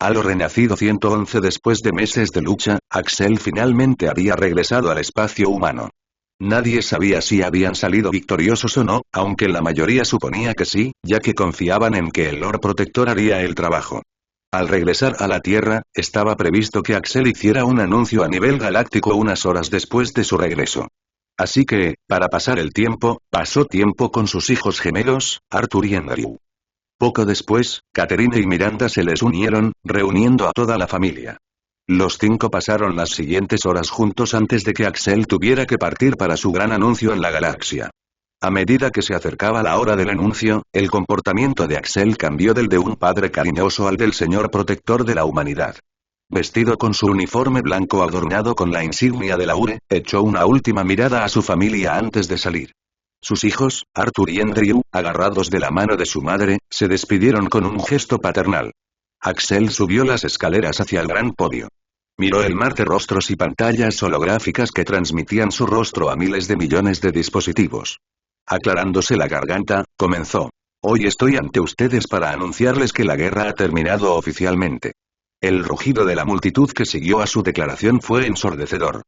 Halo renacido 111. Después de meses de lucha, Axel finalmente había regresado al espacio humano. Nadie sabía si habían salido victoriosos o no, aunque la mayoría suponía que sí, ya que confiaban en que el Lord Protector haría el trabajo. Al regresar a la Tierra, estaba previsto que Axel hiciera un anuncio a nivel galáctico unas horas después de su regreso. Así que, para pasar el tiempo, pasó tiempo con sus hijos gemelos, Arthur y Andrew. Poco después, Catherine y Miranda se les unieron, reuniendo a toda la familia. Los 5 pasaron las siguientes horas juntos antes de que Axel tuviera que partir para su gran anuncio en la galaxia. A medida que se acercaba la hora del anuncio, el comportamiento de Axel cambió del de un padre cariñoso al del señor protector de la humanidad. Vestido con su uniforme blanco adornado con la insignia de la URE, echó una última mirada a su familia antes de salir. Sus hijos, Arthur y Andrew, agarrados de la mano de su madre, se despidieron con un gesto paternal. Axel subió las escaleras hacia el gran podio. Miró el mar de rostros y pantallas holográficas que transmitían su rostro a miles de millones de dispositivos. Aclarándose la garganta, comenzó. Hoy estoy ante ustedes para anunciarles que la guerra ha terminado oficialmente. El rugido de la multitud que siguió a su declaración fue ensordecedor.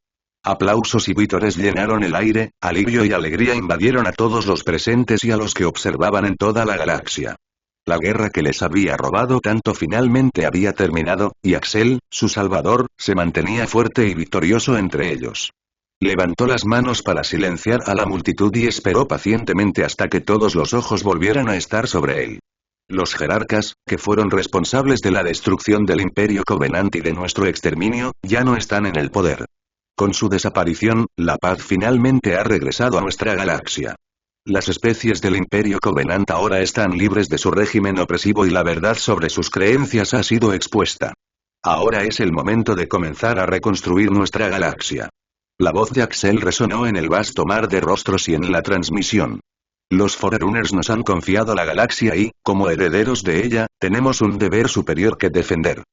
Aplausos y vítores llenaron el aire, alivio y alegría invadieron a todos los presentes y a los que observaban en toda la galaxia. La guerra que les había robado tanto finalmente había terminado, y Axel, su salvador, se mantenía fuerte y victorioso entre ellos. Levantó las manos para silenciar a la multitud y esperó pacientemente hasta que todos los ojos volvieran a estar sobre él. Los jerarcas, que fueron responsables de la destrucción del Imperio Covenant y de nuestro exterminio, ya no están en el poder. Con su desaparición, la paz finalmente ha regresado a nuestra galaxia. Las especies del Imperio Covenant ahora están libres de su régimen opresivo y la verdad sobre sus creencias ha sido expuesta. Ahora es el momento de comenzar a reconstruir nuestra galaxia. La voz de Axel resonó en el vasto mar de rostros y en la transmisión. Los Forerunners nos han confiado la galaxia y, como herederos de ella, tenemos un deber superior que defender.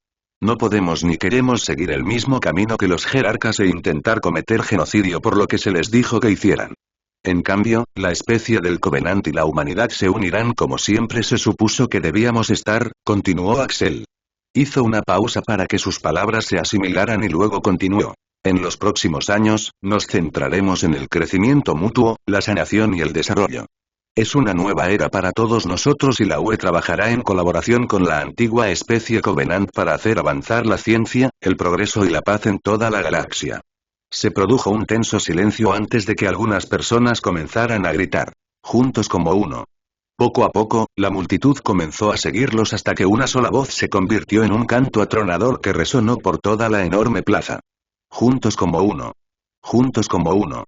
No podemos ni queremos seguir el mismo camino que los jerarcas e intentar cometer genocidio por lo que se les dijo que hicieran. En cambio, la especie del Covenant y la humanidad se unirán como siempre se supuso que debíamos estar, continuó Axel. Hizo una pausa para que sus palabras se asimilaran y luego continuó. En los próximos años, nos centraremos en el crecimiento mutuo, la sanación y el desarrollo. Es una nueva era para todos nosotros y la UE trabajará en colaboración con la antigua especie Covenant para hacer avanzar la ciencia, el progreso y la paz en toda la galaxia. Se produjo un tenso silencio antes de que algunas personas comenzaran a gritar. Juntos como uno. Poco a poco, la multitud comenzó a seguirlos hasta que una sola voz se convirtió en un canto atronador que resonó por toda la enorme plaza. Juntos como uno. Juntos como uno.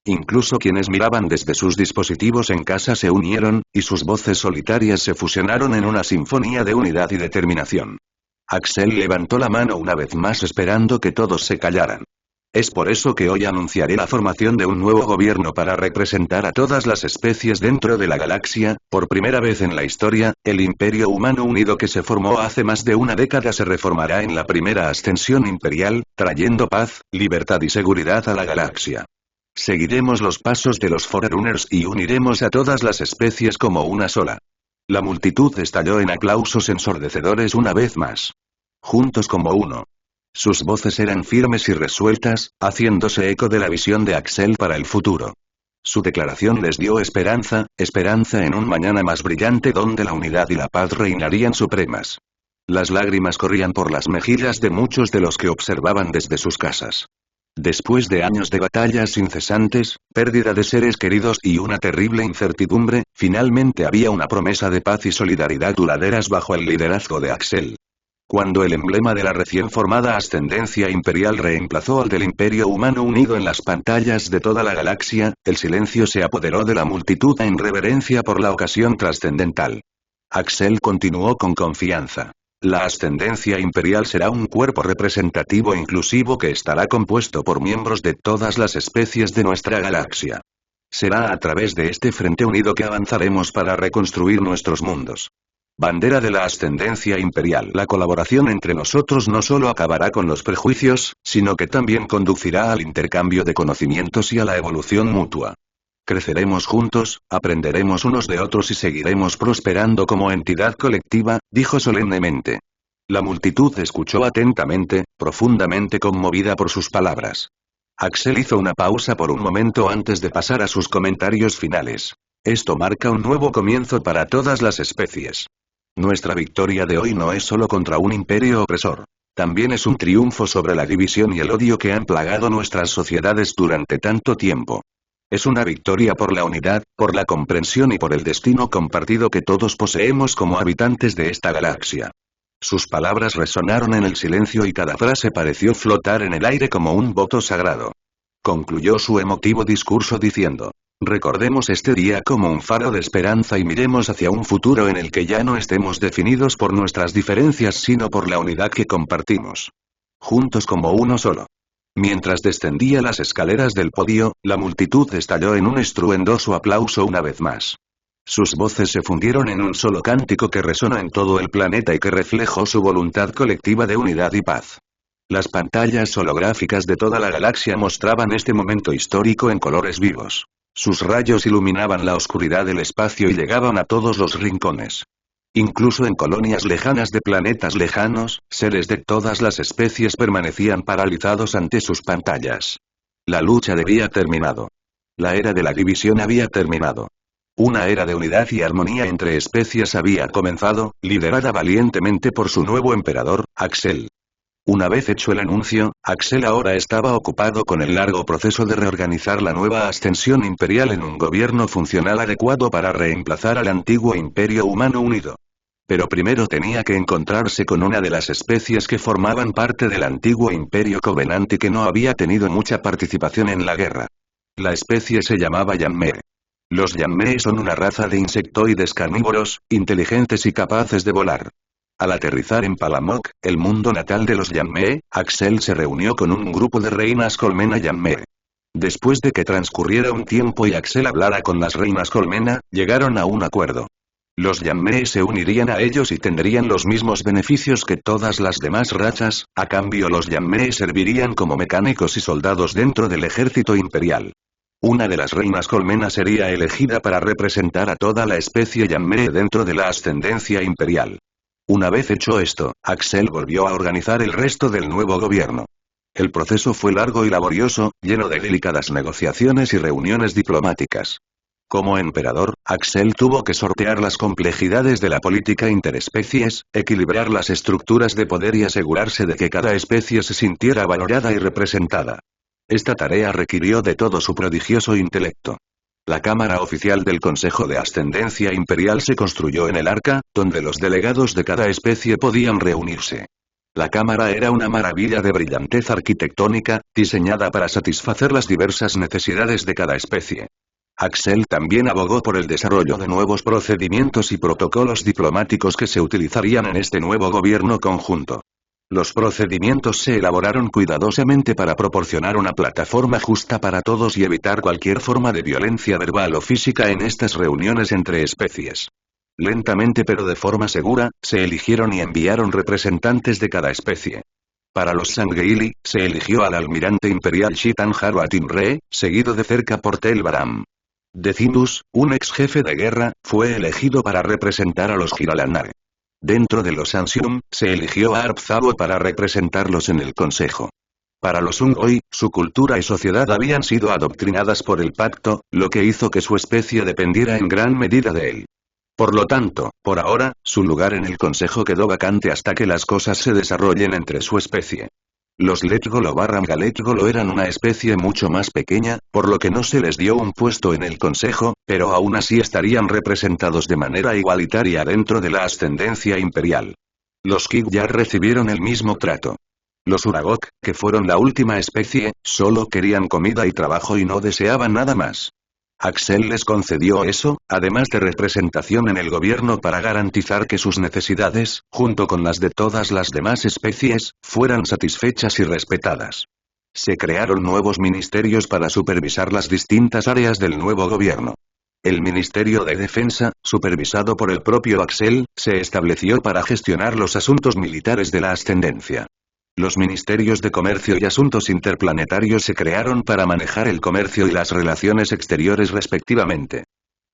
Incluso quienes miraban desde sus dispositivos en casa se unieron, y sus voces solitarias se fusionaron en una sinfonía de unidad y determinación. Axel levantó la mano una vez más esperando que todos se callaran. Es por eso que hoy anunciaré la formación de un nuevo gobierno para representar a todas las especies dentro de la galaxia. Por primera vez en la historia, el Imperio Humano Unido que se formó hace más de una década se reformará en la primera ascensión imperial, trayendo paz, libertad y seguridad a la galaxia. Seguiremos los pasos de los Forerunners y uniremos a todas las especies como una sola. La multitud estalló en aplausos ensordecedores una vez más. Juntos como uno. Sus voces eran firmes y resueltas, haciéndose eco de la visión de Axel para el futuro. Su declaración les dio esperanza, esperanza en un mañana más brillante donde la unidad y la paz reinarían supremas. Las lágrimas corrían por las mejillas de muchos de los que observaban desde sus casas. Después de años de batallas incesantes, pérdida de seres queridos y una terrible incertidumbre, finalmente había una promesa de paz y solidaridad duraderas bajo el liderazgo de Axel. Cuando el emblema de la recién formada ascendencia imperial reemplazó al del Imperio Humano Unido en las pantallas de toda la galaxia, el silencio se apoderó de la multitud en reverencia por la ocasión trascendental. Axel continuó con confianza. La ascendencia imperial será un cuerpo representativo inclusivo que estará compuesto por miembros de todas las especies de nuestra galaxia. Será a través de este frente unido que avanzaremos para reconstruir nuestros mundos. Bandera de la ascendencia imperial. La colaboración entre nosotros no solo acabará con los prejuicios, sino que también conducirá al intercambio de conocimientos y a la evolución mutua. Creceremos juntos, aprenderemos unos de otros y seguiremos prosperando como entidad colectiva, dijo solemnemente. La multitud escuchó atentamente, profundamente conmovida por sus palabras. Axel hizo una pausa por un momento antes de pasar a sus comentarios finales. Esto marca un nuevo comienzo para todas las especies. Nuestra victoria de hoy no es solo contra un imperio opresor. También es un triunfo sobre la división y el odio que han plagado nuestras sociedades durante tanto tiempo. Es una victoria por la unidad, por la comprensión y por el destino compartido que todos poseemos como habitantes de esta galaxia. Sus palabras resonaron en el silencio y cada frase pareció flotar en el aire como un voto sagrado. Concluyó su emotivo discurso diciendo: recordemos este día como un faro de esperanza y miremos hacia un futuro en el que ya no estemos definidos por nuestras diferencias sino por la unidad que compartimos. Juntos como uno solo. Mientras descendía las escaleras del podio, la multitud estalló en un estruendoso aplauso una vez más. Sus voces se fundieron en un solo cántico que resonó en todo el planeta y que reflejó su voluntad colectiva de unidad y paz. Las pantallas holográficas de toda la galaxia mostraban este momento histórico en colores vivos. Sus rayos iluminaban la oscuridad del espacio y llegaban a todos los rincones. Incluso en colonias lejanas de planetas lejanos, seres de todas las especies permanecían paralizados ante sus pantallas. La lucha había terminado. La era de la división había terminado. Una era de unidad y armonía entre especies había comenzado, liderada valientemente por su nuevo emperador, Axel. Una vez hecho el anuncio, Axel ahora estaba ocupado con el largo proceso de reorganizar la nueva ascensión imperial en un gobierno funcional adecuado para reemplazar al antiguo imperio humano unido. Pero primero tenía que encontrarse con una de las especies que formaban parte del antiguo imperio Covenant y que no había tenido mucha participación en la guerra. La especie se llamaba Yammee. Los Yammee son una raza de insectoides carnívoros, inteligentes y capaces de volar. Al aterrizar en Palamok, el mundo natal de los Yammee, Axel se reunió con un grupo de reinas colmena Yammee. Después de que transcurriera un tiempo y Axel hablara con las reinas colmena, llegaron a un acuerdo. Los Yammee se unirían a ellos y tendrían los mismos beneficios que todas las demás razas, a cambio los Yammee servirían como mecánicos y soldados dentro del ejército imperial. Una de las reinas colmena sería elegida para representar a toda la especie Yammee dentro de la ascendencia imperial. Una vez hecho esto, Axel volvió a organizar el resto del nuevo gobierno. El proceso fue largo y laborioso, lleno de delicadas negociaciones y reuniones diplomáticas. Como emperador, Axel tuvo que sortear las complejidades de la política interespecies, equilibrar las estructuras de poder y asegurarse de que cada especie se sintiera valorada y representada. Esta tarea requirió de todo su prodigioso intelecto. La cámara oficial del Consejo de Ascendencia Imperial se construyó en el Arca, donde los delegados de cada especie podían reunirse. La cámara era una maravilla de brillantez arquitectónica, diseñada para satisfacer las diversas necesidades de cada especie. Axel también abogó por el desarrollo de nuevos procedimientos y protocolos diplomáticos que se utilizarían en este nuevo gobierno conjunto. Los procedimientos se elaboraron cuidadosamente para proporcionar una plataforma justa para todos y evitar cualquier forma de violencia verbal o física en estas reuniones entre especies. Lentamente pero de forma segura, se eligieron y enviaron representantes de cada especie. Para los Sangheili, se eligió al almirante imperial Shitan Harbatin Re, seguido de cerca por Tel Baram. Decimus, un ex jefe de guerra, fue elegido para representar a los Giralanar. Dentro de los Ansium, se eligió a Arpzabo para representarlos en el consejo. Para los Ungoi, su cultura y sociedad habían sido adoctrinadas por el pacto, lo que hizo que su especie dependiera en gran medida de él. Por lo tanto, por ahora, su lugar en el consejo quedó vacante hasta que las cosas se desarrollen entre su especie. Los Letgolo/Galetgolo eran una especie mucho más pequeña, por lo que no se les dio un puesto en el consejo, pero aún así estarían representados de manera igualitaria dentro de la ascendencia imperial. Los Kigyar recibieron el mismo trato. Los Uragok, que fueron la última especie, solo querían comida y trabajo y no deseaban nada más. Axel les concedió eso, además de representación en el gobierno para garantizar que sus necesidades, junto con las de todas las demás especies, fueran satisfechas y respetadas. Se crearon nuevos ministerios para supervisar las distintas áreas del nuevo gobierno. El Ministerio de Defensa, supervisado por el propio Axel, se estableció para gestionar los asuntos militares de la ascendencia. Los ministerios de Comercio y Asuntos Interplanetarios se crearon para manejar el comercio y las relaciones exteriores respectivamente.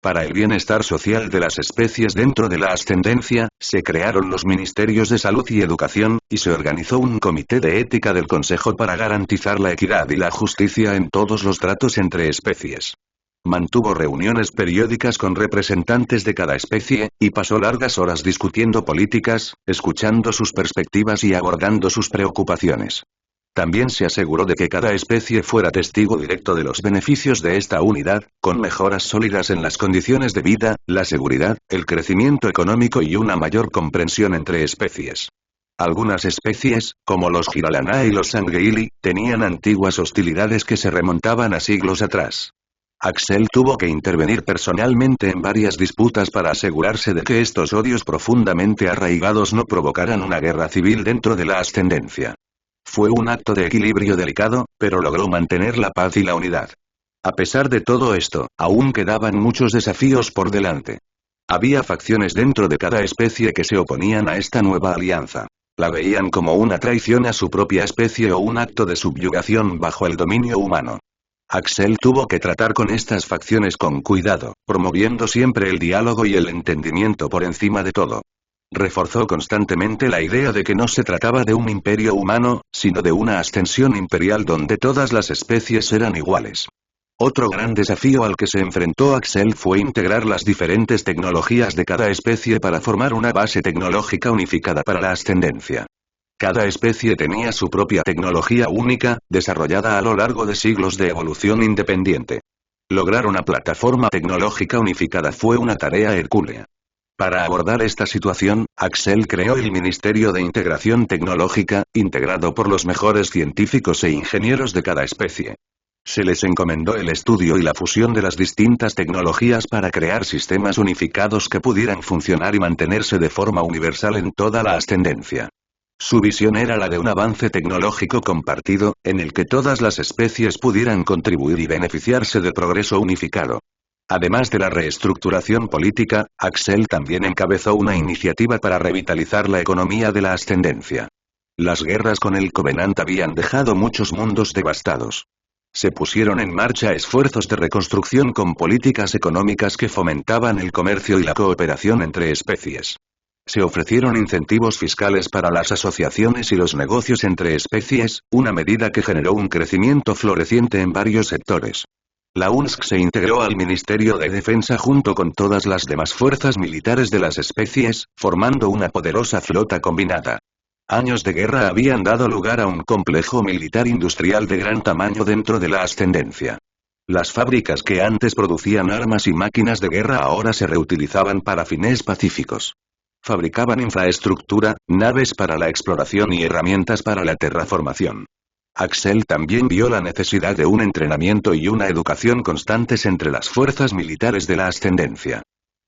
Para el bienestar social de las especies dentro de la ascendencia, se crearon los Ministerios de Salud y Educación, y se organizó un comité de ética del Consejo para garantizar la equidad y la justicia en todos los tratos entre especies. Mantuvo reuniones periódicas con representantes de cada especie, y pasó largas horas discutiendo políticas, escuchando sus perspectivas y abordando sus preocupaciones. También se aseguró de que cada especie fuera testigo directo de los beneficios de esta unidad, con mejoras sólidas en las condiciones de vida, la seguridad, el crecimiento económico y una mayor comprensión entre especies. Algunas especies, como los Giralanae y los Sangeili, tenían antiguas hostilidades que se remontaban a siglos atrás. Axel tuvo que intervenir personalmente en varias disputas para asegurarse de que estos odios profundamente arraigados no provocaran una guerra civil dentro de la ascendencia. Fue un acto de equilibrio delicado, pero logró mantener la paz y la unidad. A pesar de todo esto, aún quedaban muchos desafíos por delante. Había facciones dentro de cada especie que se oponían a esta nueva alianza. La veían como una traición a su propia especie o un acto de subyugación bajo el dominio humano. Axel tuvo que tratar con estas facciones con cuidado, promoviendo siempre el diálogo y el entendimiento por encima de todo. Reforzó constantemente la idea de que no se trataba de un imperio humano, sino de una ascensión imperial donde todas las especies eran iguales. Otro gran desafío al que se enfrentó Axel fue integrar las diferentes tecnologías de cada especie para formar una base tecnológica unificada para la ascendencia. Cada especie tenía su propia tecnología única, desarrollada a lo largo de siglos de evolución independiente. Lograr una plataforma tecnológica unificada fue una tarea hercúlea. Para abordar esta situación, Axel creó el Ministerio de Integración Tecnológica, integrado por los mejores científicos e ingenieros de cada especie. Se les encomendó el estudio y la fusión de las distintas tecnologías para crear sistemas unificados que pudieran funcionar y mantenerse de forma universal en toda la ascendencia. Su visión era la de un avance tecnológico compartido, en el que todas las especies pudieran contribuir y beneficiarse del progreso unificado. Además de la reestructuración política, Axel también encabezó una iniciativa para revitalizar la economía de la ascendencia. Las guerras con el Covenant habían dejado muchos mundos devastados. Se pusieron en marcha esfuerzos de reconstrucción con políticas económicas que fomentaban el comercio y la cooperación entre especies. Se ofrecieron incentivos fiscales para las asociaciones y los negocios entre especies, una medida que generó un crecimiento floreciente en varios sectores. La UNSC se integró al Ministerio de Defensa junto con todas las demás fuerzas militares de las especies, formando una poderosa flota combinada. Años de guerra habían dado lugar a un complejo militar industrial de gran tamaño dentro de la ascendencia. Las fábricas que antes producían armas y máquinas de guerra ahora se reutilizaban para fines pacíficos. Fabricaban infraestructura, naves para la exploración y herramientas para la terraformación. Axel también vio la necesidad de un entrenamiento y una educación constantes entre las fuerzas militares de la ascendencia.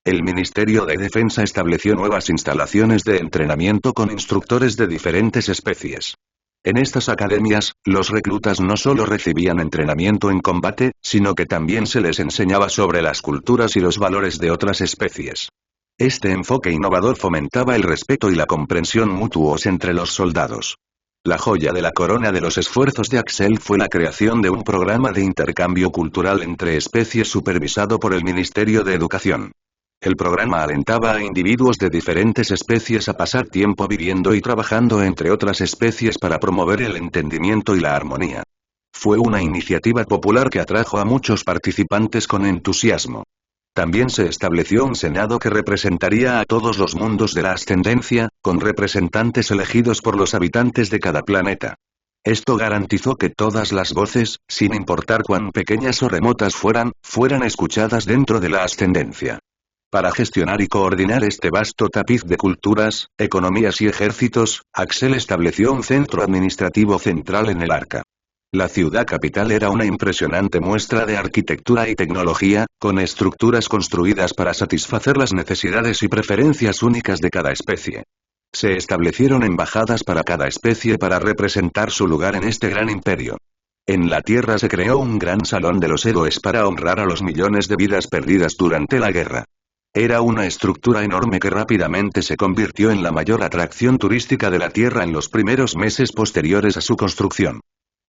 El Ministerio de Defensa estableció nuevas instalaciones de entrenamiento con instructores de diferentes especies. En estas academias, los reclutas no solo recibían entrenamiento en combate, sino que también se les enseñaba sobre las culturas y los valores de otras especies. Este enfoque innovador fomentaba el respeto y la comprensión mutuos entre los soldados. La joya de la corona de los esfuerzos de Axel fue la creación de un programa de intercambio cultural entre especies supervisado por el Ministerio de Educación. El programa alentaba a individuos de diferentes especies a pasar tiempo viviendo y trabajando entre otras especies para promover el entendimiento y la armonía. Fue una iniciativa popular que atrajo a muchos participantes con entusiasmo. También se estableció un senado que representaría a todos los mundos de la ascendencia, con representantes elegidos por los habitantes de cada planeta. Esto garantizó que todas las voces, sin importar cuán pequeñas o remotas fueran escuchadas dentro de la ascendencia. Para gestionar y coordinar este vasto tapiz de culturas, economías y ejércitos, Axel estableció un centro administrativo central en el Arca. La ciudad capital era una impresionante muestra de arquitectura y tecnología, con estructuras construidas para satisfacer las necesidades y preferencias únicas de cada especie. Se establecieron embajadas para cada especie para representar su lugar en este gran imperio. En la Tierra se creó un gran salón de los héroes para honrar a los millones de vidas perdidas durante la guerra. Era una estructura enorme que rápidamente se convirtió en la mayor atracción turística de la Tierra en los primeros meses posteriores a su construcción.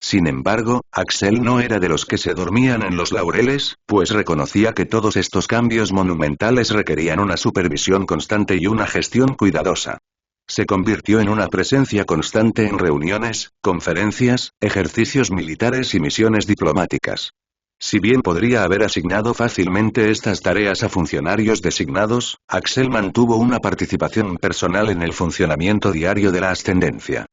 Sin embargo, Axel no era de los que se dormían en los laureles, pues reconocía que todos estos cambios monumentales requerían una supervisión constante y una gestión cuidadosa. Se convirtió en una presencia constante en reuniones, conferencias, ejercicios militares y misiones diplomáticas. Si bien podría haber asignado fácilmente estas tareas a funcionarios designados, Axel mantuvo una participación personal en el funcionamiento diario de la ascendencia.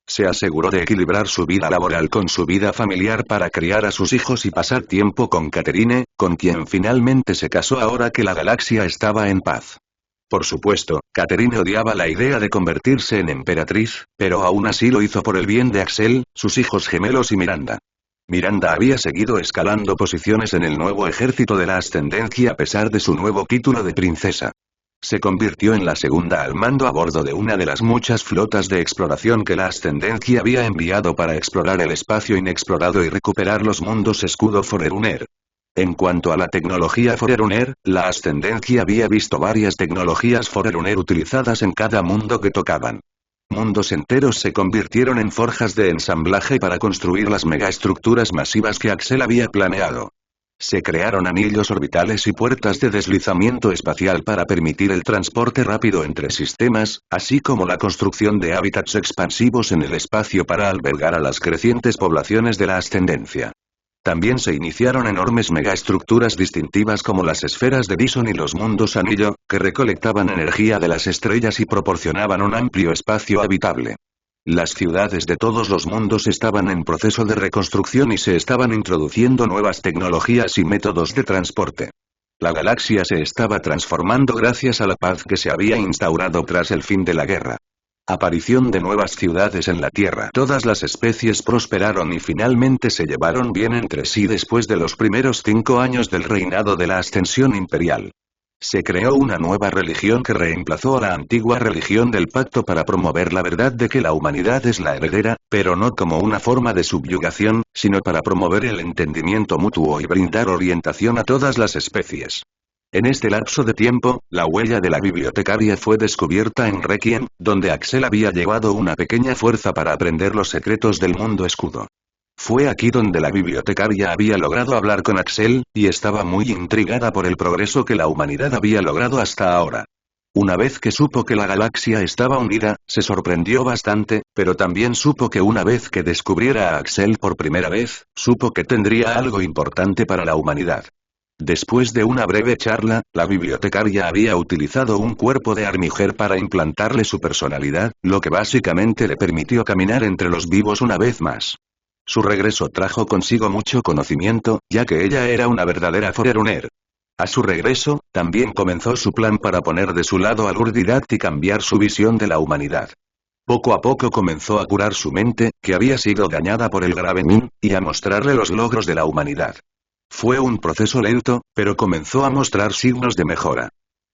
Se aseguró de equilibrar su vida laboral con su vida familiar para criar a sus hijos y pasar tiempo con Catherine, con quien finalmente se casó ahora que la galaxia estaba en paz. Por supuesto, Catherine odiaba la idea de convertirse en emperatriz, pero aún así lo hizo por el bien de Axel, sus hijos gemelos y Miranda. Miranda había seguido escalando posiciones en el nuevo ejército de la ascendencia a pesar de su nuevo título de princesa. Se convirtió en la segunda al mando a bordo de una de las muchas flotas de exploración que la ascendencia había enviado para explorar el espacio inexplorado y recuperar los mundos escudo Forerunner. En cuanto a la tecnología Forerunner, la ascendencia había visto varias tecnologías Forerunner utilizadas en cada mundo que tocaban. Mundos enteros se convirtieron en forjas de ensamblaje para construir las megaestructuras masivas que Axel había planeado. Se crearon anillos orbitales y puertas de deslizamiento espacial para permitir el transporte rápido entre sistemas, así como la construcción de hábitats expansivos en el espacio para albergar a las crecientes poblaciones de la ascendencia. También se iniciaron enormes megaestructuras distintivas como las esferas de Dyson y los mundos anillo, que recolectaban energía de las estrellas y proporcionaban un amplio espacio habitable. Las ciudades de todos los mundos estaban en proceso de reconstrucción y se estaban introduciendo nuevas tecnologías y métodos de transporte. La galaxia se estaba transformando gracias a la paz que se había instaurado tras el fin de la guerra. Aparición de nuevas ciudades en la Tierra. Todas las especies prosperaron y finalmente se llevaron bien entre sí después de los primeros 5 años del reinado de la ascensión imperial. Se creó una nueva religión que reemplazó a la antigua religión del pacto para promover la verdad de que la humanidad es la heredera, pero no como una forma de subyugación, sino para promover el entendimiento mutuo y brindar orientación a todas las especies. En este lapso de tiempo, la huella de la bibliotecaria fue descubierta en Requiem, donde Axel había llevado una pequeña fuerza para aprender los secretos del mundo escudo. Fue aquí donde la bibliotecaria había logrado hablar con Axel, y estaba muy intrigada por el progreso que la humanidad había logrado hasta ahora. Una vez que supo que la galaxia estaba unida, se sorprendió bastante, pero también supo que una vez que descubriera a Axel por primera vez, supo que tendría algo importante para la humanidad. Después de una breve charla, la bibliotecaria había utilizado un cuerpo de Armiger para implantarle su personalidad, lo que básicamente le permitió caminar entre los vivos una vez más. Su regreso trajo consigo mucho conocimiento, ya que ella era una verdadera Forerunner. A su regreso, también comenzó su plan para poner de su lado al Urdidat y cambiar su visión de la humanidad. Poco a poco comenzó a curar su mente, que había sido dañada por el Gravemin, y a mostrarle los logros de la humanidad. Fue un proceso lento, pero comenzó a mostrar signos de mejora.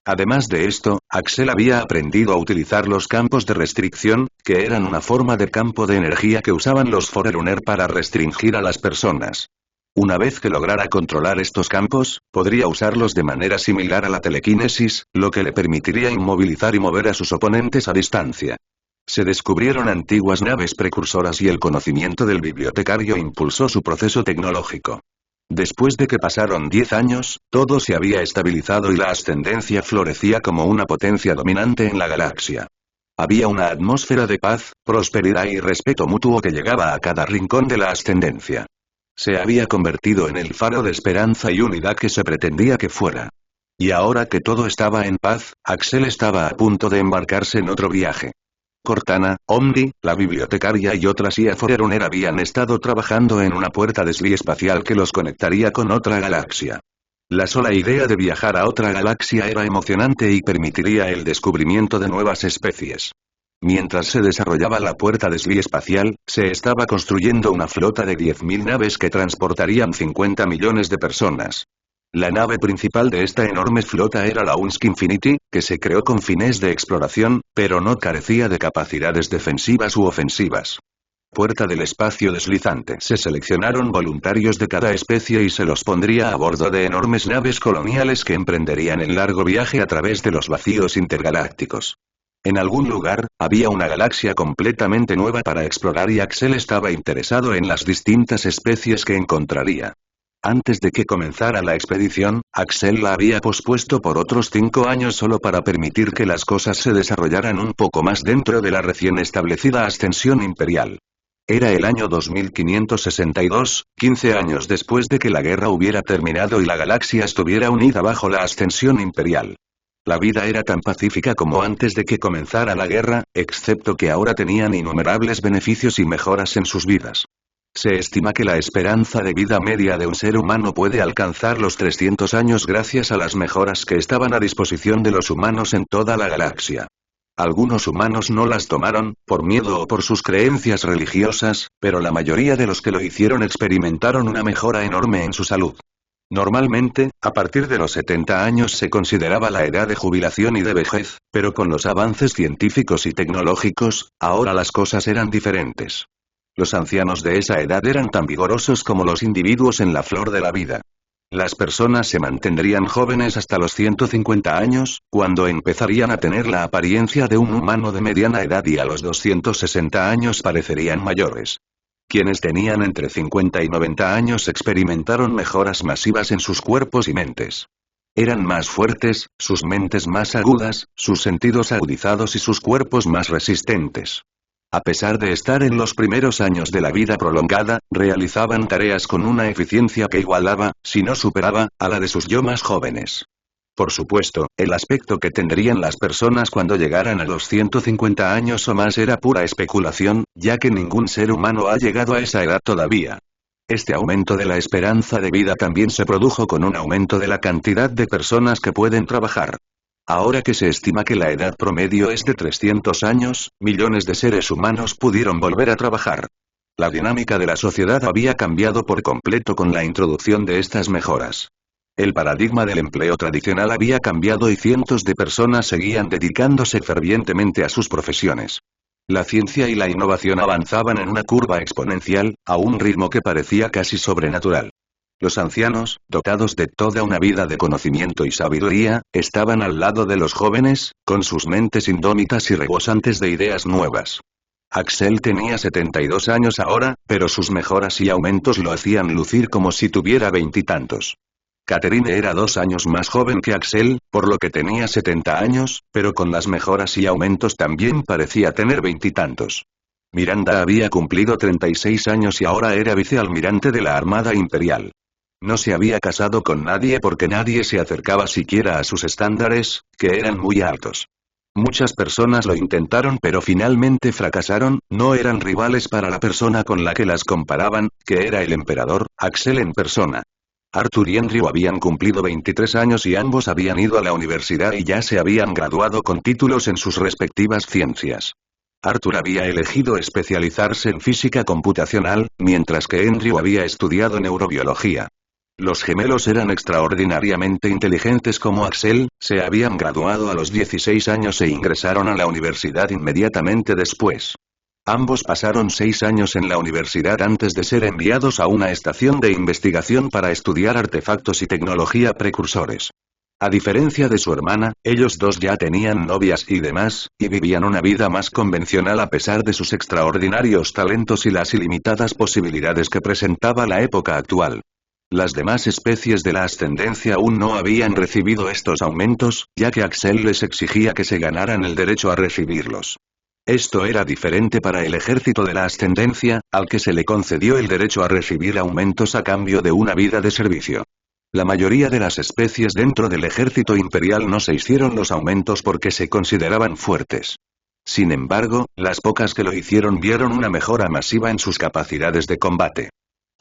Además de esto, Axel había aprendido a utilizar los campos de restricción, que eran una forma de campo de energía que usaban los Forerunner para restringir a las personas. Una vez que lograra controlar estos campos, podría usarlos de manera similar a la telequinesis, lo que le permitiría inmovilizar y mover a sus oponentes a distancia. Se descubrieron antiguas naves precursoras y el conocimiento del bibliotecario impulsó su proceso tecnológico. Después de que pasaron 10 años, todo se había estabilizado y la ascendencia florecía como una potencia dominante en la galaxia. Había una atmósfera de paz, prosperidad y respeto mutuo que llegaba a cada rincón de la ascendencia. Se había convertido en el faro de esperanza y unidad que se pretendía que fuera. Y ahora que todo estaba en paz, Axel estaba a punto de embarcarse en otro viaje. Cortana, Omni, la bibliotecaria y otras IA Forerunner habían estado trabajando en una puerta de Sli espacial que los conectaría con otra galaxia. La sola idea de viajar a otra galaxia era emocionante y permitiría el descubrimiento de nuevas especies. Mientras se desarrollaba la puerta de Sli espacial, se estaba construyendo una flota de 10.000 naves que transportarían 50 millones de personas. La nave principal de esta enorme flota era la Unsk Infinity, que se creó con fines de exploración, pero no carecía de capacidades defensivas u ofensivas. Puerta del espacio deslizante. Se seleccionaron voluntarios de cada especie y se los pondría a bordo de enormes naves coloniales que emprenderían el largo viaje a través de los vacíos intergalácticos. En algún lugar, había una galaxia completamente nueva para explorar y Axel estaba interesado en las distintas especies que encontraría. Antes de que comenzara la expedición, Axel la había pospuesto por otros 5 años solo para permitir que las cosas se desarrollaran un poco más dentro de la recién establecida ascensión imperial. Era el año 2562, 15 años después de que la guerra hubiera terminado y la galaxia estuviera unida bajo la ascensión imperial. La vida era tan pacífica como antes de que comenzara la guerra, excepto que ahora tenían innumerables beneficios y mejoras en sus vidas. Se estima que la esperanza de vida media de un ser humano puede alcanzar los 300 años gracias a las mejoras que estaban a disposición de los humanos en toda la galaxia. Algunos humanos no las tomaron, por miedo o por sus creencias religiosas, pero la mayoría de los que lo hicieron experimentaron una mejora enorme en su salud. Normalmente, a partir de los 70 años se consideraba la edad de jubilación y de vejez, pero con los avances científicos y tecnológicos, ahora las cosas eran diferentes. Los ancianos de esa edad eran tan vigorosos como los individuos en la flor de la vida. Las personas se mantendrían jóvenes hasta los 150 años, cuando empezarían a tener la apariencia de un humano de mediana edad y a los 260 años parecerían mayores. Quienes tenían entre 50 y 90 años experimentaron mejoras masivas en sus cuerpos y mentes. Eran más fuertes, sus mentes más agudas, sus sentidos agudizados y sus cuerpos más resistentes. A pesar de estar en los primeros años de la vida prolongada, realizaban tareas con una eficiencia que igualaba, si no superaba, a la de sus yo más jóvenes. Por supuesto, el aspecto que tendrían las personas cuando llegaran a los 150 años o más era pura especulación, ya que ningún ser humano ha llegado a esa edad todavía. Este aumento de la esperanza de vida también se produjo con un aumento de la cantidad de personas que pueden trabajar. Ahora que se estima que la edad promedio es de 300 años, millones de seres humanos pudieron volver a trabajar. La dinámica de la sociedad había cambiado por completo con la introducción de estas mejoras. El paradigma del empleo tradicional había cambiado y cientos de personas seguían dedicándose fervientemente a sus profesiones. La ciencia y la innovación avanzaban en una curva exponencial, a un ritmo que parecía casi sobrenatural. Los ancianos, dotados de toda una vida de conocimiento y sabiduría, estaban al lado de los jóvenes, con sus mentes indómitas y rebosantes de ideas nuevas. Axel tenía 72 años ahora, pero sus mejoras y aumentos lo hacían lucir como si tuviera veintitantos. Catherine era 2 años más joven que Axel, por lo que tenía 70 años, pero con las mejoras y aumentos también parecía tener veintitantos. Miranda había cumplido 36 años y ahora era vicealmirante de la Armada Imperial. No se había casado con nadie porque nadie se acercaba siquiera a sus estándares, que eran muy altos. Muchas personas lo intentaron pero finalmente fracasaron, no eran rivales para la persona con la que las comparaban, que era el emperador, Axel en persona. Arthur y Andrew habían cumplido 23 años y ambos habían ido a la universidad y ya se habían graduado con títulos en sus respectivas ciencias. Arthur había elegido especializarse en física computacional, mientras que Andrew había estudiado neurobiología. Los gemelos eran extraordinariamente inteligentes como Axel, se habían graduado a los 16 años e ingresaron a la universidad inmediatamente después. Ambos pasaron 6 años en la universidad antes de ser enviados a una estación de investigación para estudiar artefactos y tecnología precursores. A diferencia de su hermana, ellos dos ya tenían novias y demás, y vivían una vida más convencional a pesar de sus extraordinarios talentos y las ilimitadas posibilidades que presentaba la época actual. Las demás especies de la ascendencia aún no habían recibido estos aumentos, ya que Axel les exigía que se ganaran el derecho a recibirlos. Esto era diferente para el ejército de la ascendencia, al que se le concedió el derecho a recibir aumentos a cambio de una vida de servicio. La mayoría de las especies dentro del ejército imperial no se hicieron los aumentos porque se consideraban fuertes. Sin embargo, las pocas que lo hicieron vieron una mejora masiva en sus capacidades de combate.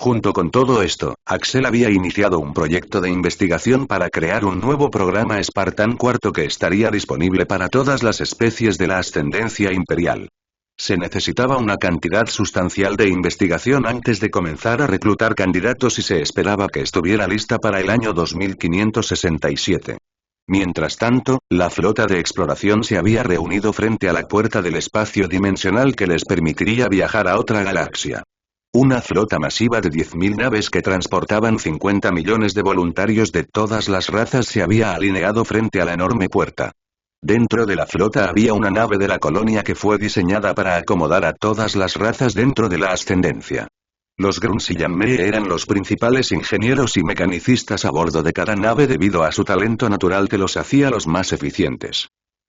Junto con todo esto, Axel había iniciado un proyecto de investigación para crear un nuevo programa Spartan IV que estaría disponible para todas las especies de la ascendencia imperial. Se necesitaba una cantidad sustancial de investigación antes de comenzar a reclutar candidatos y se esperaba que estuviera lista para el año 2567. Mientras tanto, la flota de exploración se había reunido frente a la puerta del espacio dimensional que les permitiría viajar a otra galaxia. Una flota masiva de 10.000 naves que transportaban 50 millones de voluntarios de todas las razas se había alineado frente a la enorme puerta. Dentro de la flota había una nave de la colonia que fue diseñada para acomodar a todas las razas dentro de la ascendencia. Los Grunts y Yammee eran los principales ingenieros y mecanicistas a bordo de cada nave debido a su talento natural que los hacía los más eficientes.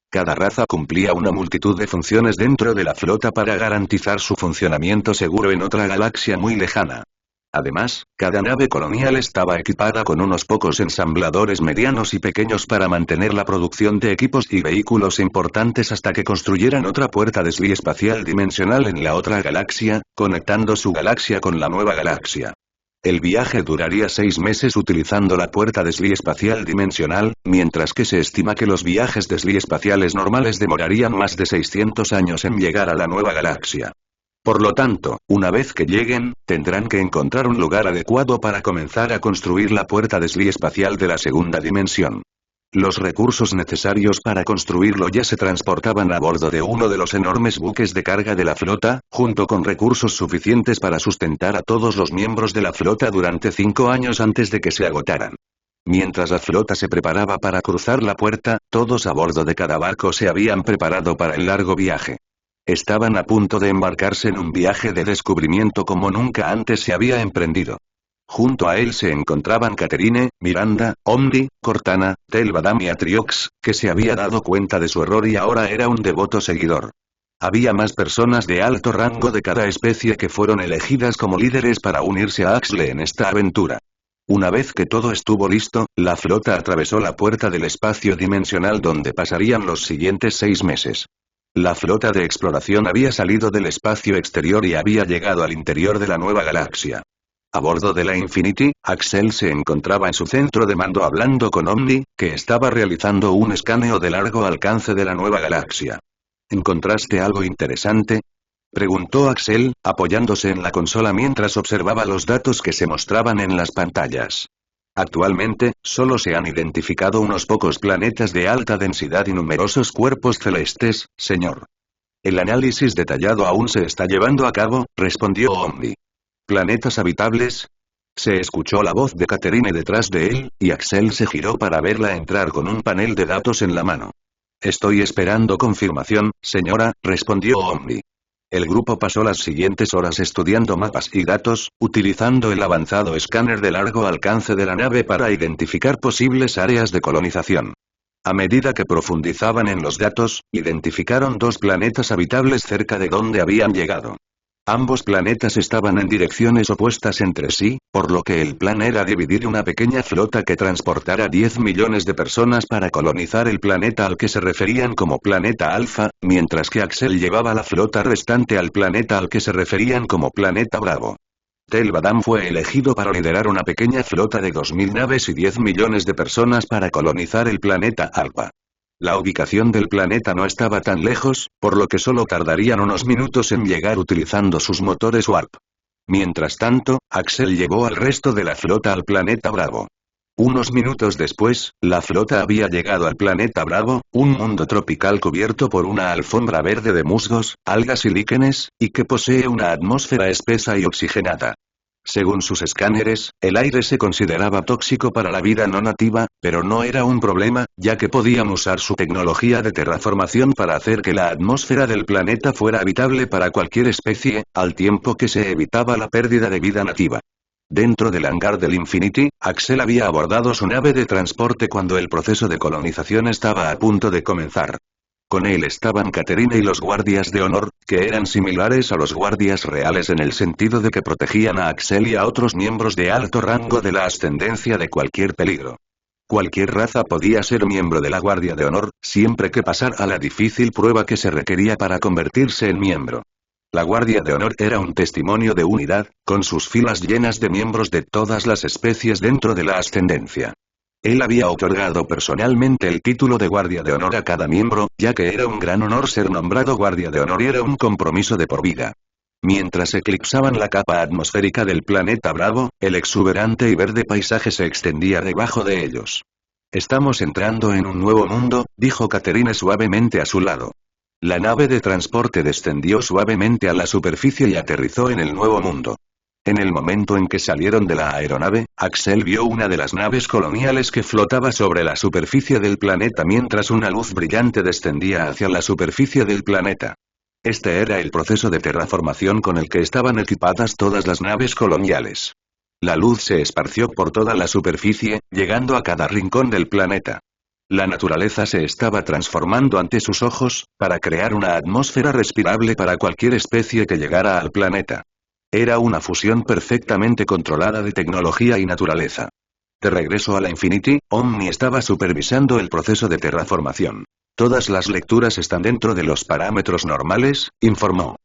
Cada raza cumplía una multitud de funciones dentro de la flota para garantizar su funcionamiento seguro en otra galaxia muy lejana. Además, cada nave colonial estaba equipada con unos pocos ensambladores medianos y pequeños para mantener la producción de equipos y vehículos importantes hasta que construyeran otra puerta Desli espacial dimensional en la otra galaxia, conectando su galaxia con la nueva galaxia. El viaje duraría 6 meses utilizando la puerta Desli espacial dimensional, mientras que se estima que los viajes Desli espaciales normales demorarían más de 600 años en llegar a la nueva galaxia. Por lo tanto, una vez que lleguen, tendrán que encontrar un lugar adecuado para comenzar a construir la puerta Desli espacial de la segunda dimensión. Los recursos necesarios para construirlo ya se transportaban a bordo de uno de los enormes buques de carga de la flota, junto con recursos suficientes para sustentar a todos los miembros de la flota durante 5 años antes de que se agotaran. Mientras la flota se preparaba para cruzar la puerta, todos a bordo de cada barco se habían preparado para el largo viaje. Estaban a punto de embarcarse en un viaje de descubrimiento como nunca antes se había emprendido. Junto a él se encontraban Catherine, Miranda, Omni, Cortana, Tel'Vadam y Atriox, que se había dado cuenta de su error y ahora era un devoto seguidor. Había más personas de alto rango de cada especie que fueron elegidas como líderes para unirse a Axle en esta aventura. Una vez que todo estuvo listo, la flota atravesó la puerta del espacio dimensional donde pasarían los siguientes 6 meses. La flota de exploración había salido del espacio exterior y había llegado al interior de la nueva galaxia. A bordo de la Infinity, Axel se encontraba en su centro de mando hablando con Omni, que estaba realizando un escaneo de largo alcance de la nueva galaxia. ¿Encontraste algo interesante?, preguntó Axel, apoyándose en la consola mientras observaba los datos que se mostraban en las pantallas. Actualmente, solo se han identificado unos pocos planetas de alta densidad y numerosos cuerpos celestes, señor. El análisis detallado aún se está llevando a cabo, respondió Omni. ¿Planetas habitables? Se escuchó la voz de Catherine detrás de él, y Axel se giró para verla entrar con un panel de datos en la mano. Estoy esperando confirmación, señora, respondió Omni. El grupo pasó las siguientes horas estudiando mapas y datos, utilizando el avanzado escáner de largo alcance de la nave para identificar posibles áreas de colonización. A medida que profundizaban en los datos, identificaron 2 planetas habitables cerca de donde habían llegado. Ambos planetas estaban en direcciones opuestas entre sí, por lo que el plan era dividir una pequeña flota que transportara 10 millones de personas para colonizar el planeta al que se referían como Planeta Alfa, mientras que Axel llevaba la flota restante al planeta al que se referían como Planeta Bravo. Tel'Vadam fue elegido para liderar una pequeña flota de 2.000 naves y 10 millones de personas para colonizar el planeta Alfa. La ubicación del planeta no estaba tan lejos, por lo que solo tardarían unos minutos en llegar utilizando sus motores Warp. Mientras tanto, Axel llevó al resto de la flota al planeta Bravo. Unos minutos después, la flota había llegado al planeta Bravo, un mundo tropical cubierto por una alfombra verde de musgos, algas y líquenes, y que posee una atmósfera espesa y oxigenada. Según sus escáneres, el aire se consideraba tóxico para la vida no nativa, pero no era un problema, ya que podían usar su tecnología de terraformación para hacer que la atmósfera del planeta fuera habitable para cualquier especie, al tiempo que se evitaba la pérdida de vida nativa. Dentro del hangar del Infinity, Axel había abordado su nave de transporte cuando el proceso de colonización estaba a punto de comenzar. Con él estaban Catherine y los guardias de honor, que eran similares a los guardias reales en el sentido de que protegían a Axel y a otros miembros de alto rango de la ascendencia de cualquier peligro. Cualquier raza podía ser miembro de la guardia de honor, siempre que pasara la difícil prueba que se requería para convertirse en miembro. La guardia de honor era un testimonio de unidad, con sus filas llenas de miembros de todas las especies dentro de la ascendencia. Él había otorgado personalmente el título de guardia de honor a cada miembro, ya que era un gran honor ser nombrado guardia de honor y era un compromiso de por vida. Mientras eclipsaban la capa atmosférica del planeta Bravo, el exuberante y verde paisaje se extendía debajo de ellos. Estamos entrando en un nuevo mundo, dijo Catherine suavemente a su lado. La nave de transporte descendió suavemente a la superficie y aterrizó en el nuevo mundo. En el momento en que salieron de la aeronave, Axel vio una de las naves coloniales que flotaba sobre la superficie del planeta mientras una luz brillante descendía hacia la superficie del planeta. Este era el proceso de terraformación con el que estaban equipadas todas las naves coloniales. La luz se esparció por toda la superficie, llegando a cada rincón del planeta. La naturaleza se estaba transformando ante sus ojos, para crear una atmósfera respirable para cualquier especie que llegara al planeta. Era una fusión perfectamente controlada de tecnología y naturaleza. De regreso a la Infinity, Omni estaba supervisando el proceso de terraformación. Todas las lecturas están dentro de los parámetros normales, informó.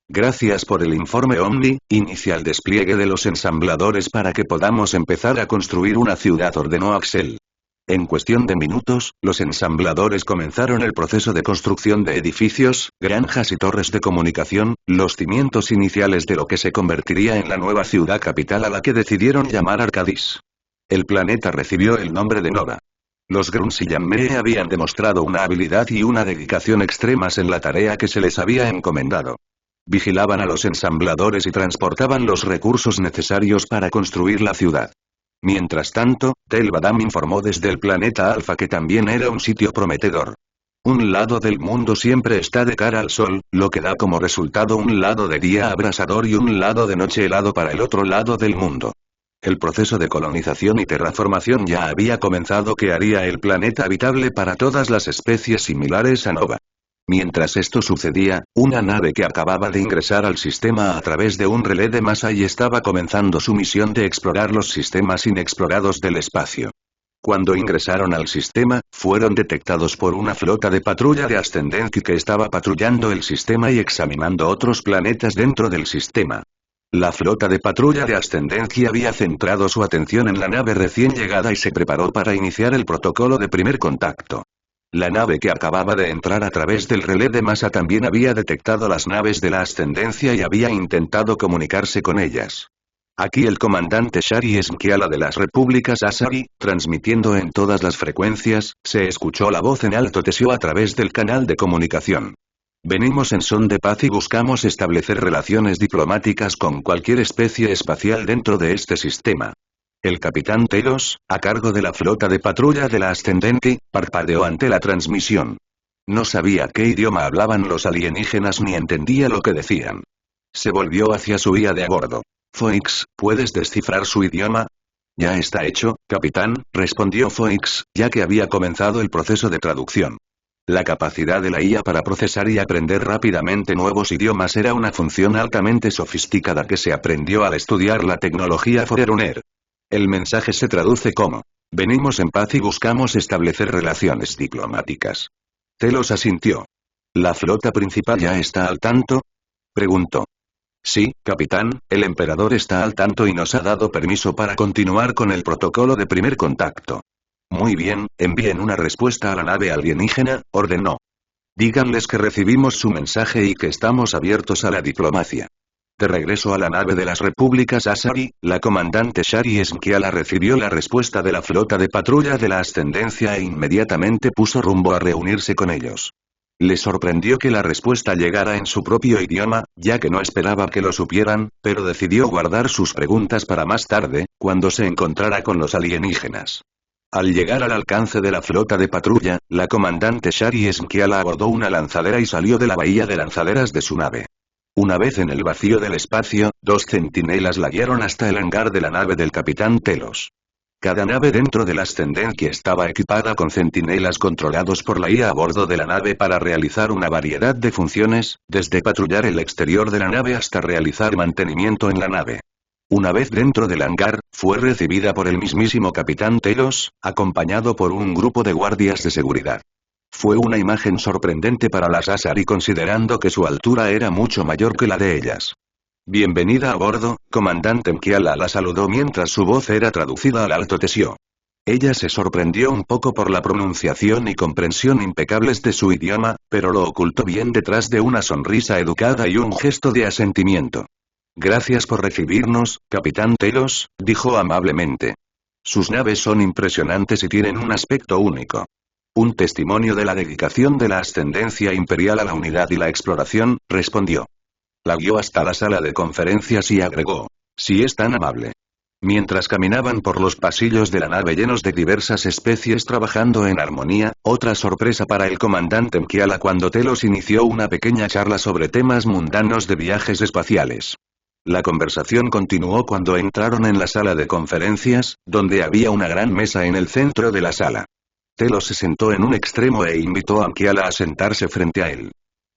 Gracias por el informe Omni, inicia el despliegue de los ensambladores para que podamos empezar a construir una ciudad, ordenó Axel. En cuestión de minutos, los ensambladores comenzaron el proceso de construcción de edificios, granjas y torres de comunicación, los cimientos iniciales de lo que se convertiría en la nueva ciudad capital a la que decidieron llamar Arcadis. El planeta recibió el nombre de Nova. Los Grunts y Yammee habían demostrado una habilidad y una dedicación extremas en la tarea que se les había encomendado. Vigilaban a los ensambladores y transportaban los recursos necesarios para construir la ciudad. Mientras tanto, Tel Badam informó desde el planeta Alpha que también era un sitio prometedor. Un lado del mundo siempre está de cara al sol, lo que da como resultado un lado de día abrasador y un lado de noche helado para el otro lado del mundo. El proceso de colonización y terraformación ya había comenzado, que haría el planeta habitable para todas las especies similares a Nova. Mientras esto sucedía, una nave que acababa de ingresar al sistema a través de un relé de masa y estaba comenzando su misión de explorar los sistemas inexplorados del espacio. Cuando ingresaron al sistema, fueron detectados por una flota de patrulla de Ascendency que estaba patrullando el sistema y examinando otros planetas dentro del sistema. La flota de patrulla de Ascendency había centrado su atención en la nave recién llegada y se preparó para iniciar el protocolo de primer contacto. La nave que acababa de entrar a través del relé de masa también había detectado las naves de la Ascendencia y había intentado comunicarse con ellas. Aquí el comandante Shari Esmkiala de las Repúblicas Asari, transmitiendo en todas las frecuencias, se escuchó la voz en alto Teseo a través del canal de comunicación. Venimos en son de paz y buscamos establecer relaciones diplomáticas con cualquier especie espacial dentro de este sistema. El capitán Telos, a cargo de la flota de patrulla de la Ascendente, parpadeó ante la transmisión. No sabía qué idioma hablaban los alienígenas ni entendía lo que decían. Se volvió hacia su guía de a bordo. Foix, ¿puedes descifrar su idioma? Ya está hecho, capitán, respondió Foix, ya que había comenzado el proceso de traducción. La capacidad de la IA para procesar y aprender rápidamente nuevos idiomas era una función altamente sofisticada que se aprendió al estudiar la tecnología Forerunner. El mensaje se traduce como: venimos en paz y buscamos establecer relaciones diplomáticas. Telos asintió. ¿La flota principal ya está al tanto?, preguntó. Sí, capitán, el emperador está al tanto y nos ha dado permiso para continuar con el protocolo de primer contacto. Muy bien, envíen una respuesta a la nave alienígena, ordenó. Díganles que recibimos su mensaje y que estamos abiertos a la diplomacia. De regreso a la nave de las Repúblicas Asari, la comandante Shari Esmkiala recibió la respuesta de la flota de patrulla de la Ascendencia e inmediatamente puso rumbo a reunirse con ellos. Le sorprendió que la respuesta llegara en su propio idioma, ya que no esperaba que lo supieran, pero decidió guardar sus preguntas para más tarde, cuando se encontrara con los alienígenas. Al llegar al alcance de la flota de patrulla, la comandante Shari Esmkiala abordó una lanzadera y salió de la bahía de lanzaderas de su nave. Una vez en el vacío del espacio, 2 centinelas la guiaron hasta el hangar de la nave del capitán Telos. Cada nave dentro del Ascendency estaba equipada con centinelas controlados por la IA a bordo de la nave para realizar una variedad de funciones, desde patrullar el exterior de la nave hasta realizar mantenimiento en la nave. Una vez dentro del hangar, fue recibida por el mismísimo capitán Telos, acompañado por un grupo de guardias de seguridad. Fue una imagen sorprendente para las Asari considerando que su altura era mucho mayor que la de ellas. Bienvenida a bordo, comandante Mkiala la saludó mientras su voz era traducida al alto Teseo. Ella se sorprendió un poco por la pronunciación y comprensión impecables de su idioma, pero lo ocultó bien detrás de una sonrisa educada y un gesto de asentimiento. Gracias por recibirnos, capitán Telos, dijo amablemente. Sus naves son impresionantes y tienen un aspecto único. Un testimonio de la dedicación de la Ascendencia Imperial a la unidad y la exploración, respondió. La guió hasta la sala de conferencias y agregó. Si es tan amable. Mientras caminaban por los pasillos de la nave llenos de diversas especies trabajando en armonía, otra sorpresa para el comandante Mkiala cuando Telos inició una pequeña charla sobre temas mundanos de viajes espaciales. La conversación continuó cuando entraron en la sala de conferencias, donde había una gran mesa en el centro de la sala. Telos se sentó en un extremo e invitó a Mkiala a sentarse frente a él.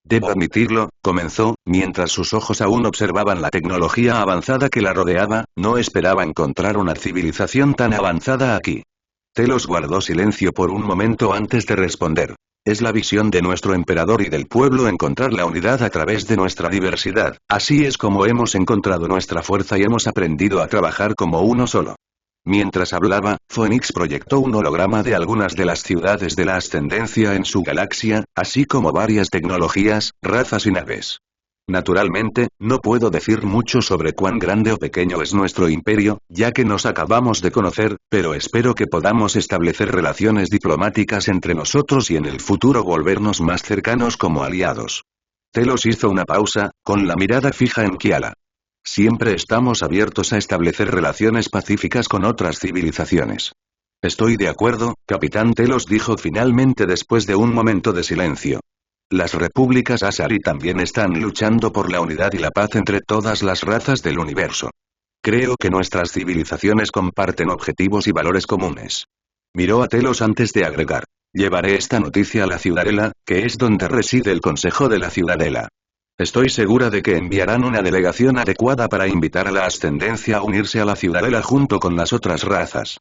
Debo admitirlo, comenzó, mientras sus ojos aún observaban la tecnología avanzada que la rodeaba, no esperaba encontrar una civilización tan avanzada aquí. Telos guardó silencio por un momento antes de responder. Es la visión de nuestro emperador y del pueblo encontrar la unidad a través de nuestra diversidad, así es como hemos encontrado nuestra fuerza y hemos aprendido a trabajar como uno solo. Mientras hablaba, Phoenix proyectó un holograma de algunas de las ciudades de la ascendencia en su galaxia, así como varias tecnologías, razas y naves. Naturalmente, no puedo decir mucho sobre cuán grande o pequeño es nuestro imperio, ya que nos acabamos de conocer, pero espero que podamos establecer relaciones diplomáticas entre nosotros y en el futuro volvernos más cercanos como aliados. Telos hizo una pausa, con la mirada fija en Kiala. Siempre estamos abiertos a establecer relaciones pacíficas con otras civilizaciones. Estoy de acuerdo, Capitán Telos dijo finalmente después de un momento de silencio. Las repúblicas Asari también están luchando por la unidad y la paz entre todas las razas del universo. Creo que nuestras civilizaciones comparten objetivos y valores comunes. Miró a Telos antes de agregar. Llevaré esta noticia a la Ciudadela, que es donde reside el Consejo de la Ciudadela. Estoy segura de que enviarán una delegación adecuada para invitar a la ascendencia a unirse a la Ciudadela junto con las otras razas.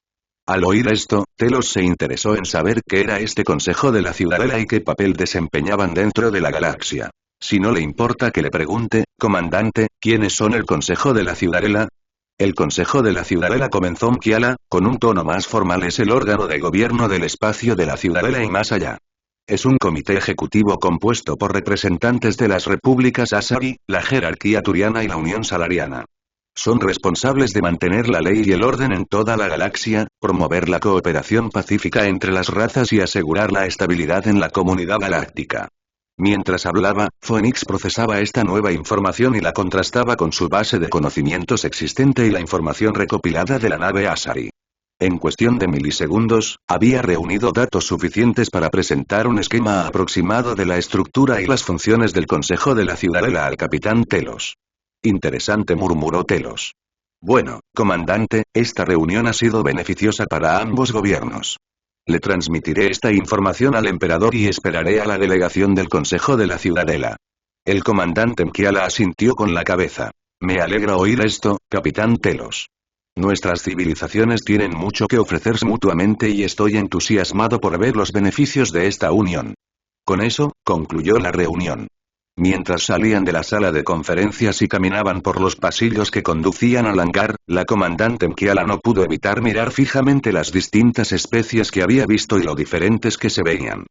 Al oír esto, Telos se interesó en saber qué era este Consejo de la Ciudadela y qué papel desempeñaban dentro de la galaxia. Si no le importa que le pregunte, comandante, ¿quiénes son el Consejo de la Ciudadela? El Consejo de la Ciudadela comenzó Mkiala, con un tono más formal es el órgano de gobierno del espacio de la Ciudadela y más allá. Es un comité ejecutivo compuesto por representantes de las repúblicas Asari, la jerarquía turiana y la Unión Salariana. Son responsables de mantener la ley y el orden en toda la galaxia, promover la cooperación pacífica entre las razas y asegurar la estabilidad en la comunidad galáctica. Mientras hablaba, Phoenix procesaba esta nueva información y la contrastaba con su base de conocimientos existente y la información recopilada de la nave Asari. En cuestión de milisegundos, había reunido datos suficientes para presentar un esquema aproximado de la estructura y las funciones del Consejo de la Ciudadela al capitán Telos. Interesante, murmuró Telos. Bueno, comandante, esta reunión ha sido beneficiosa para ambos gobiernos. Le transmitiré esta información al emperador y esperaré a la delegación del Consejo de la Ciudadela. El comandante Mkiala asintió con la cabeza. Me alegra oír esto, capitán Telos. Nuestras civilizaciones tienen mucho que ofrecerse mutuamente y estoy entusiasmado por ver los beneficios de esta unión. Con eso, concluyó la reunión. Mientras salían de la sala de conferencias y caminaban por los pasillos que conducían al hangar, la comandante Mkiala no pudo evitar mirar fijamente las distintas especies que había visto y lo diferentes que se veían.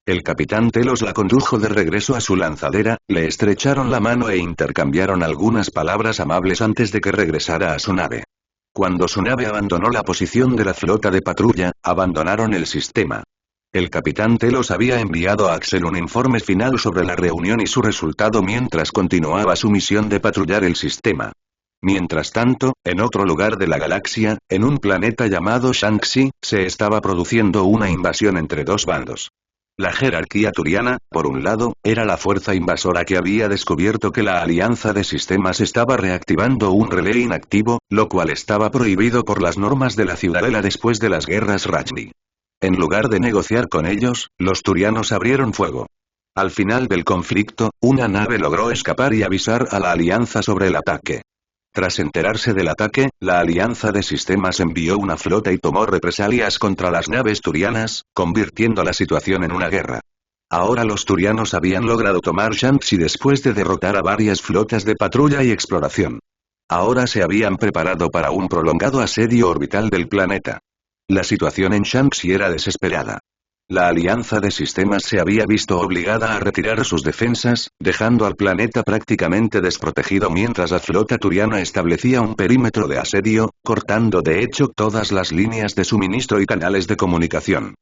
El capitán Telos la condujo de regreso a su lanzadera, le estrecharon la mano e intercambiaron algunas palabras amables antes de que regresara a su nave. Cuando su nave abandonó la posición de la flota de patrulla, abandonaron el sistema. El capitán Telos había enviado a Axel un informe final sobre la reunión y su resultado mientras continuaba su misión de patrullar el sistema. Mientras tanto, en otro lugar de la galaxia, en un planeta llamado Shanxi, se estaba produciendo una invasión entre dos bandos. La jerarquía turiana, por un lado, era la fuerza invasora que había descubierto que la alianza de sistemas estaba reactivando un relé inactivo, lo cual estaba prohibido por las normas de la Ciudadela después de las guerras Rajni. En lugar de negociar con ellos, los turianos abrieron fuego. Al final del conflicto, una nave logró escapar y avisar a la alianza sobre el ataque. Tras enterarse del ataque, la alianza de sistemas envió una flota y tomó represalias contra las naves turianas, convirtiendo la situación en una guerra. Ahora los turianos habían logrado tomar Shanxi después de derrotar a varias flotas de patrulla y exploración. Ahora se habían preparado para un prolongado asedio orbital del planeta. La situación en Shanxi era desesperada. La alianza de sistemas se había visto obligada a retirar sus defensas, dejando al planeta prácticamente desprotegido mientras la flota turiana establecía un perímetro de asedio, cortando de hecho todas las líneas de suministro y canales de comunicación.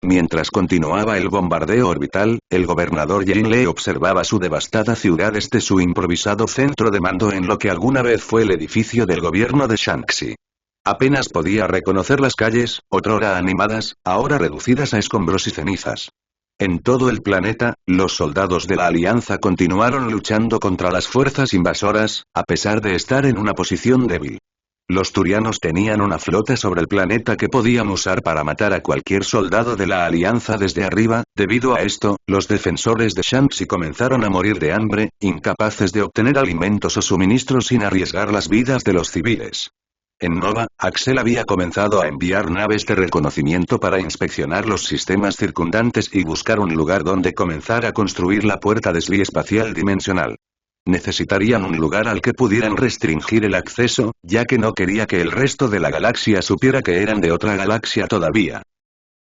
Mientras continuaba el bombardeo orbital, el gobernador Jinle observaba su devastada ciudad desde su improvisado centro de mando en lo que alguna vez fue el edificio del gobierno de Shanxi. Apenas podía reconocer las calles, otrora animadas, ahora reducidas a escombros y cenizas. En todo el planeta, los soldados de la Alianza continuaron luchando contra las fuerzas invasoras, a pesar de estar en una posición débil. Los turianos tenían una flota sobre el planeta que podían usar para matar a cualquier soldado de la Alianza desde arriba. Debido a esto, los defensores de Shanxi comenzaron a morir de hambre, incapaces de obtener alimentos o suministros sin arriesgar las vidas de los civiles. En Nova, Axel había comenzado a enviar naves de reconocimiento para inspeccionar los sistemas circundantes y buscar un lugar donde comenzar a construir la puerta desvío espacial dimensional. Necesitarían un lugar al que pudieran restringir el acceso, ya que no quería que el resto de la galaxia supiera que eran de otra galaxia todavía.